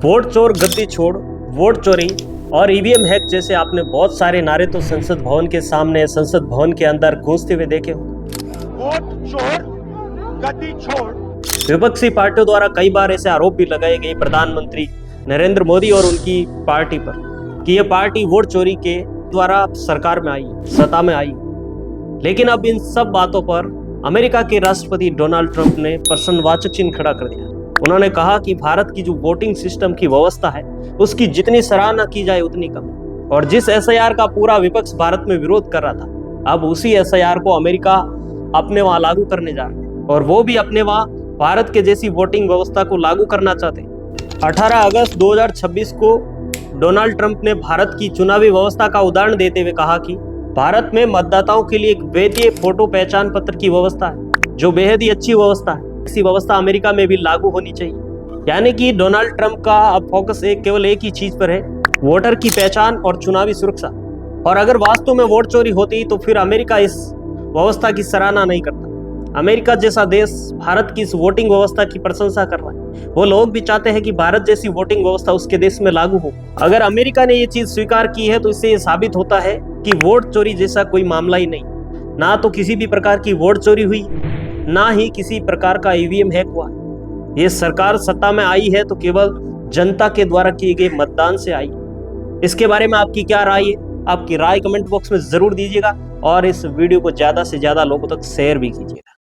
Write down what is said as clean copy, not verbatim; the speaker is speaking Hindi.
वोट चोर गद्दी छोड़, वोट चोरी और ईवीएम हैक जैसे आपने बहुत सारे नारे तो संसद भवन के सामने, संसद भवन के अंदर गूंजते हुए देखे हो। वोट चोर गद्दी छोड़। विपक्षी पार्टियों द्वारा कई बार ऐसे आरोप भी लगाए गए प्रधानमंत्री नरेंद्र मोदी और उनकी पार्टी पर कि यह पार्टी वोट चोरी के द्वारा सरकार में आई, सत्ता में आई। लेकिन अब इन सब बातों पर अमेरिका के राष्ट्रपति डोनाल्ड ट्रंप ने प्रश्नवाचक चिन्ह खड़ा कर दिया। उन्होंने कहा कि भारत की जो वोटिंग सिस्टम की व्यवस्था है उसकी जितनी सराहना की जाए उतनी कम है, और जिस एसआईआर का पूरा विपक्ष भारत में विरोध कर रहा था, अब उसी एसआईआर को अमेरिका अपने वहां लागू करने जा रहा है, और वो भी अपने वहां भारत के जैसी वोटिंग व्यवस्था को लागू करना चाहते हैं। 18 अगस्त 2026 को डोनाल्ड ट्रंप ने भारत की चुनावी व्यवस्था का उदाहरण देते हुए कहा कि भारत में मतदाताओं के लिए एक वैध फोटो पहचान पत्र की व्यवस्था है, जो बेहद ही अच्छी व्यवस्था है। ऐसी व्यवस्था अमेरिका में भी लागू होनी चाहिए। यानी कि डोनाल्ड ट्रंप का अब फोकस केवल एक ही चीज पर है, वोटर की पहचान और चुनावी सुरक्षा। और अगर वास्तव में वोट चोरी होती तो फिर अमेरिका इस व्यवस्था की सराहना नहीं करता। अमेरिका जैसा देश भारत की इस वोटिंग व्यवस्था की प्रशंसा कर रहा है। वो लोग भी चाहते हैं कि भारत जैसी वोटिंग व्यवस्था उसके देश में लागू हो। अगर अमेरिका ने ये चीज स्वीकार की है तो इससे ये साबित होता है कि वोट चोरी जैसा कोई मामला ही नहीं, ना तो किसी भी प्रकार की वोट चोरी हुई, ना ही किसी प्रकार का ईवीएम हैक हुआ। ये सरकार सत्ता में आई है तो केवल जनता के द्वारा किए गए मतदान से आई। इसके बारे में आपकी क्या राय है? आपकी राय कमेंट बॉक्स में जरूर दीजिएगा और इस वीडियो को ज्यादा से ज्यादा लोगों तक शेयर भी कीजिएगा।